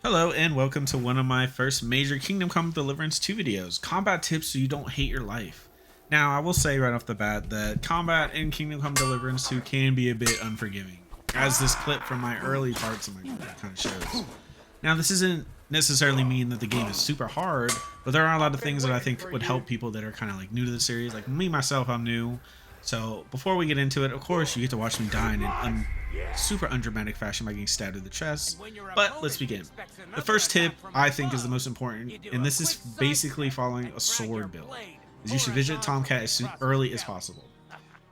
Hello and welcome to one of my first major Kingdom Come Deliverance 2 videos, combat tips so you don't hate your life. Now I will say right off the bat that combat in Kingdom Come Deliverance 2 can be a bit unforgiving, as this clip from my early parts of my career kind of shows. Now this isn't necessarily mean that the game is super hard, but there are a lot of things that I think would help people that are kind of like new to the series. Like me myself, I'm new. So before we get into it, of course you get to watch me die in super undramatic fashion by getting stabbed in the chest. But let's begin. The first tip I think is the most important, and this is basically following a sword build, is you should visit Tomcat as early as possible.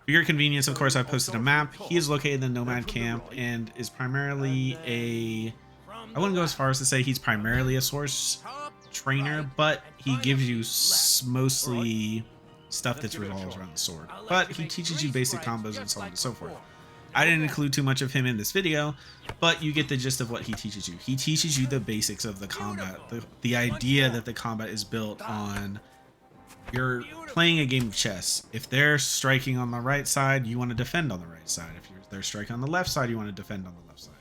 For your convenience, of course, I posted a map. He is located in the Nomad camp and is primarily I wouldn't go as far as to say he's primarily a source trainer, but he gives you mostly stuff that's revolves around the sword. But he teaches you basic combos and so on and so forth. I didn't include too much of him in this video, but you get the gist of what he teaches you. He teaches you the basics of the combat, the idea that the combat is built on you're playing a game of chess. If they're striking on the right side, you want to defend on the right side. If they're striking on the left side, you want to defend on the left side.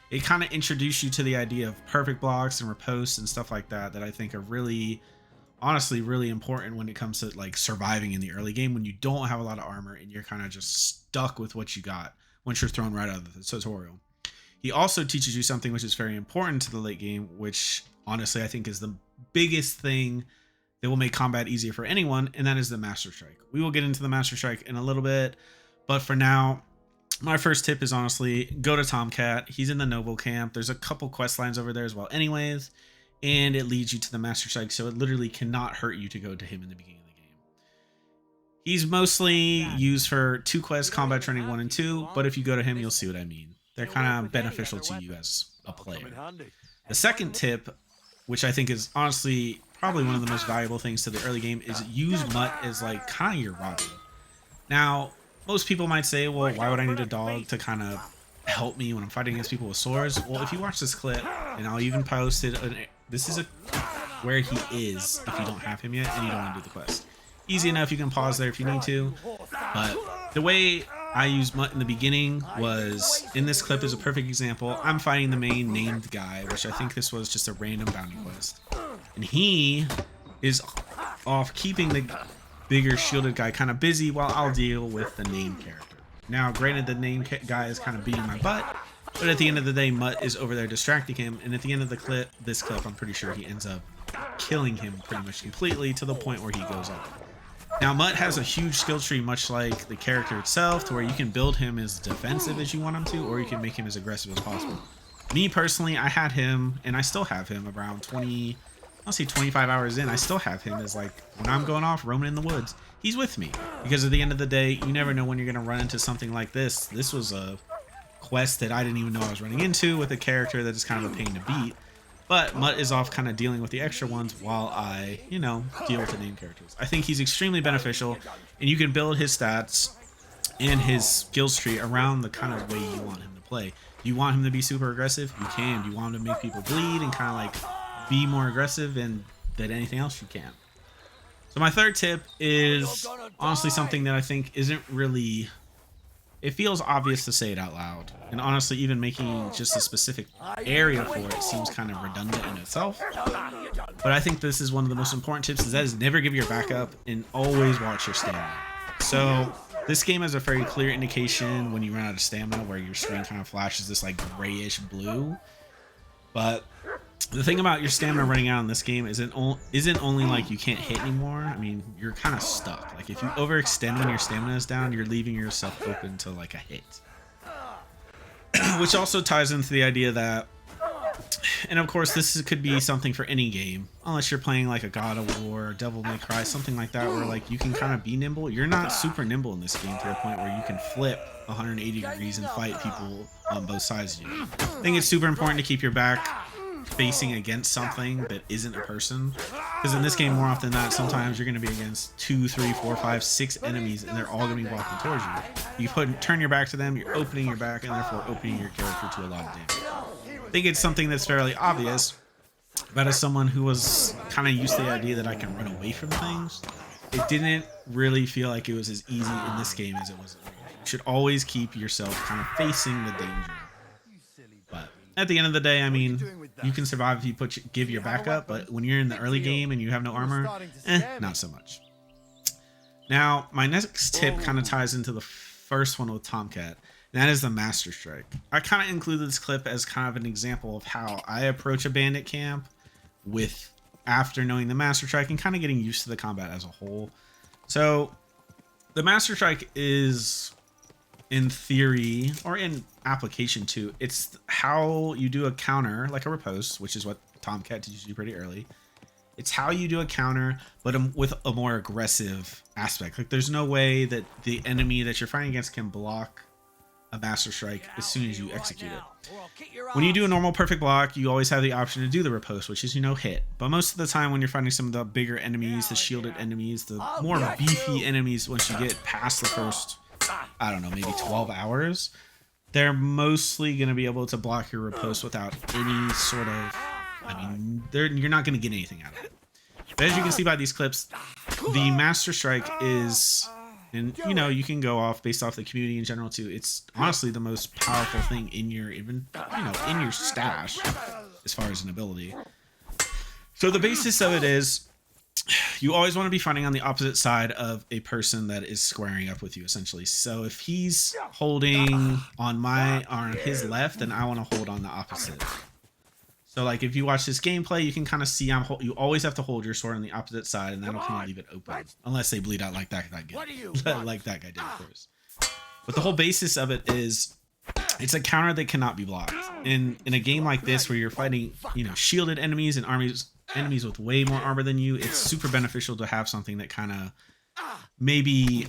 It kind of introduces you to the idea of perfect blocks and riposte and stuff like that I think are really, honestly, really important when it comes to like surviving in the early game when you don't have a lot of armor and you're kind of just stuck with what you got once you're thrown right out of the tutorial. He also teaches you something which is very important to the late game, which honestly I think is the biggest thing that will make combat easier for anyone, and that is the Master Strike. We will get into the Master Strike in a little bit, but for now, my first tip is honestly go to Tomcat. He's in the Noble camp. There's a couple quest lines over there as well anyways, and it leads you to the Master Strike, so it literally cannot hurt you to go to him in the beginning. He's mostly used for 2 quests, combat training 1 and 2, but if you go to him, you'll see what I mean. They're kind of beneficial to you as a player. The second tip, which I think is honestly probably one of the most valuable things to the early game, is use Mutt as like kind of your Robin. Now, most people might say, well, why would I need a dog to kind of help me when I'm fighting against people with swords? Well, if you watch this clip, and I'll even post it, this is where he is if you don't have him yet and you don't want to do the quest. Easy enough, you can pause there if you need to, but the way I used Mutt in the beginning was, in this clip is a perfect example. I'm fighting the main named guy, which I think this was just a random bounty quest, and he is off keeping the bigger shielded guy kind of busy while I'll deal with the named character. Now granted, the named guy is kind of beating my butt, but at the end of the day, Mutt is over there distracting him, and at the end of this clip, I'm pretty sure he ends up killing him pretty much completely to the point where he goes off. Now, Mutt has a huge skill tree, much like the character itself, to where you can build him as defensive as you want him to, or you can make him as aggressive as possible. Me, personally, I had him, and I still have him around 25 hours in. I still have him as, like, when I'm going off, roaming in the woods, he's with me. Because at the end of the day, you never know when you're going to run into something like this. This was a quest that I didn't even know I was running into with a character that is kind of a pain to beat. But Mutt is off kind of dealing with the extra ones while I, deal with the named characters. I think he's extremely beneficial, and you can build his stats and his skills tree around the kind of way you want him to play. Do you want him to be super aggressive? You can. Do you want him to make people bleed and kind of like be more aggressive than anything else? You can. So my third tip is honestly something that I think isn't really... It feels obvious to say it out loud, and honestly even making just a specific area for it seems kind of redundant in itself, but I think this is one of the most important tips, is that is never give your back up and always watch your stamina. So this game has a very clear indication when you run out of stamina where your screen kind of flashes this like grayish blue, but the thing about your stamina running out in this game isn't only like you can't hit anymore. I mean, you're kind of stuck. Like if you overextend when your stamina is down, you're leaving yourself open to like a hit. Which also ties into the idea that, and of course this could be something for any game, unless you're playing like a God of War, Devil May Cry, something like that, where like you can kind of be nimble. You're not super nimble in this game to a point where you can flip 180 degrees and fight people on both sides of you. I think it's super important to keep your back facing against something that isn't a person, because in this game more often than not, sometimes you're going to be against 2, 3, 4, 5, 6 enemies, and they're all going to be walking towards you. Turn your back to them, you're opening your back, and therefore opening your character to a lot of damage. I think it's something that's fairly obvious, but as someone who was kind of used to the idea that I can run away from things, it didn't really feel like it was as easy in this game as it was. You should always keep yourself kind of facing the danger. But At the end of the day, I mean, you can survive if you give your back up, but when you're in the early game and you have no armor, not so much. Now, my next tip kind of ties into the first one with Tomcat, and that is the Master Strike. I kind of included this clip as kind of an example of how I approach a bandit camp after knowing the Master Strike and kind of getting used to the combat as a whole. So, the Master Strike is, in theory, or in application too, it's how you do a counter, like a riposte, which is what Tomcat teaches you pretty early. It's how you do a counter, but with a more aggressive aspect. Like, there's no way that the enemy that you're fighting against can block a Master Strike as soon as you execute it. When you do a normal perfect block, you always have the option to do the riposte, which is, hit. But most of the time when you're fighting some of the bigger enemies, the shielded enemies, the more beefy enemies, once you get past the first, I don't know, maybe 12 hours, they're mostly going to be able to block your riposte without any sort of, you're not going to get anything out of it. But as you can see by these clips, the Master Strike is, and you can go off based off the community in general too. It's honestly the most powerful thing in your in your stash as far as an ability. So the basis of it is, you always want to be fighting on the opposite side of a person that is squaring up with you, essentially. So if he's holding on his left, then I want to hold on the opposite. So like if you watch this gameplay, you can kind of see you always have to hold your sword on the opposite side, and that'll kind of leave it open, unless they bleed out like that guy did, like that guy did, of course. But the whole basis of it is, it's a counter that cannot be blocked. In a game like this, where you're fighting, shielded enemies and enemies with way more armor than you, it's super beneficial to have something that kind of maybe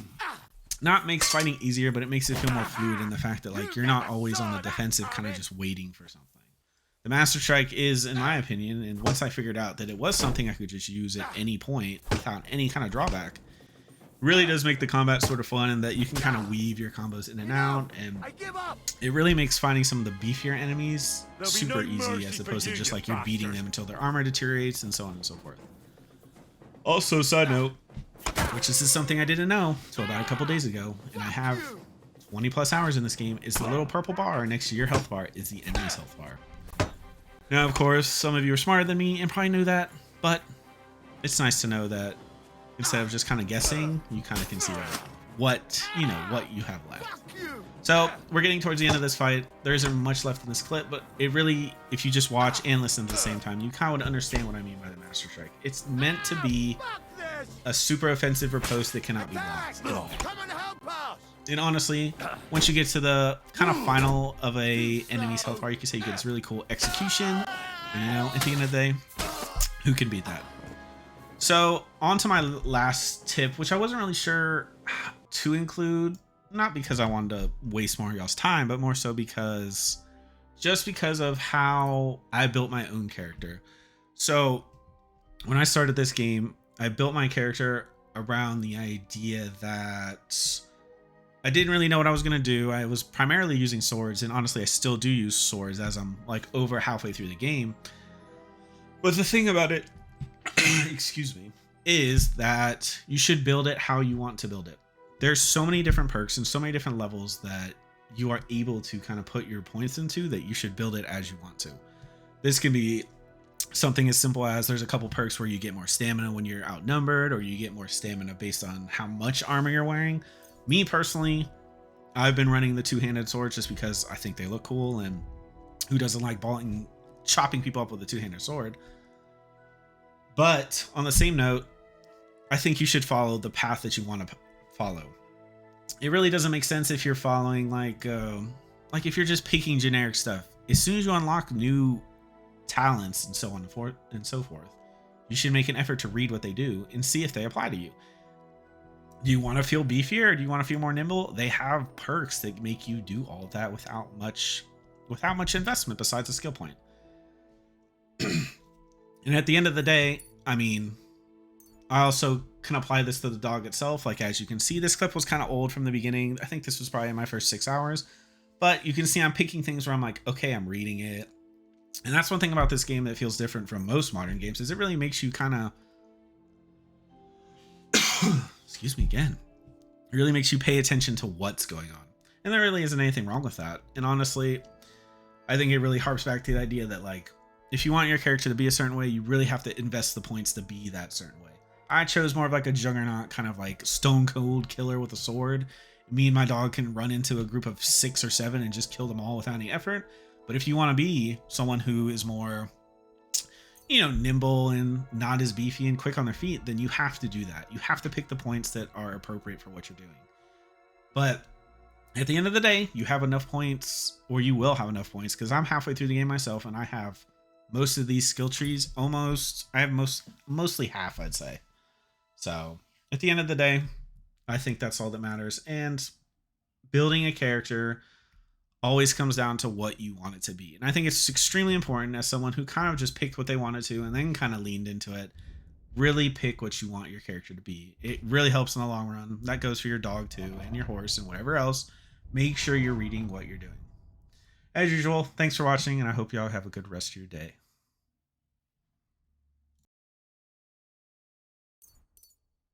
not makes fighting easier, but it makes it feel more fluid in the fact that like you're not always on the defensive, kind of just waiting for something. The Master Strike is, in my opinion, and once I figured out that it was something I could just use at any point without any kind of drawback, really does make the combat sort of fun, and that you can kind of weave your combos in and out, and it really makes finding some of the beefier enemies super easy, as opposed to just like you're beating them until their armor deteriorates and so on and so forth. Also, side note, which this is something I didn't know until about a couple days ago, and I have 20 plus hours in this game, is the little purple bar next to your health bar is the enemy's health bar. Now, of course, some of you are smarter than me and probably knew that, but it's nice to know that instead of just kind of guessing, you kind of can see what you have left. So we're getting towards the end of this fight. There isn't much left in this clip, but it really, if you just watch and listen at the same time, you kind of would understand what I mean by the Master Strike. It's meant to be a super offensive riposte that cannot be blocked at all. And honestly, once you get to the kind of final of a enemy's health bar, you can say you get this really cool execution. And at the end of the day, who can beat that? So on to my last tip, which I wasn't really sure to include, not because I wanted to waste more of y'all's time, but more so because of how I built my own character. So when I started this game, I built my character around the idea that I didn't really know what I was going to do. I was primarily using swords, and honestly, I still do use swords as I'm like over halfway through the game. But the thing about it, excuse me, is that you should build it how you want to build it. There's so many different perks and so many different levels that you are able to kind of put your points into, that you should build it as you want to. This can be something as simple as there's a couple perks where you get more stamina when you're outnumbered, or you get more stamina based on how much armor you're wearing. Me personally, I've been running the two-handed swords just because I think they look cool, and who doesn't like chopping people up with a two-handed sword? But on the same note, I think you should follow the path that you want to follow. It really doesn't make sense if you're following like if you're just picking generic stuff. As soon as you unlock new talents and so on and so forth, you should make an effort to read what they do and see if they apply to you. Do you want to feel beefier? Or do you want to feel more nimble? They have perks that make you do all of that without much investment besides a skill point. And at the end of the day, I also can apply this to the dog itself. Like, as you can see, this clip was kind of old from the beginning. I think this was probably in my first 6 hours, but you can see I'm picking things where I'm like, okay, I'm reading it. And that's one thing about this game that feels different from most modern games, is it really makes you kind of excuse me again. It really makes you pay attention to what's going on. And there really isn't anything wrong with that. And honestly, I think it really harps back to the idea that, like, if you want your character to be a certain way, you really have to invest the points to be that certain way. I chose more of like a juggernaut, kind of like stone cold killer with a sword. Me and my dog can run into a group of 6 or 7 and just kill them all without any effort. But if you want to be someone who is more, you know, nimble and not as beefy and quick on their feet, then you have to do that. You have to pick the points that are appropriate for what you're doing. But at the end of the day, you have enough points, or you will have enough points, because I'm halfway through the game myself and I have most of these skill trees I have mostly half, I'd say. So at the end of the day, I think that's all that matters. And building a character always comes down to what you want it to be. And I think it's extremely important, as someone who kind of just picked what they wanted to and then kind of leaned into it, really pick what you want your character to be. It really helps in the long run. That goes for your dog too, and your horse and whatever else. Make sure you're reading what you're doing. As usual, thanks for watching, and I hope y'all have a good rest of your day.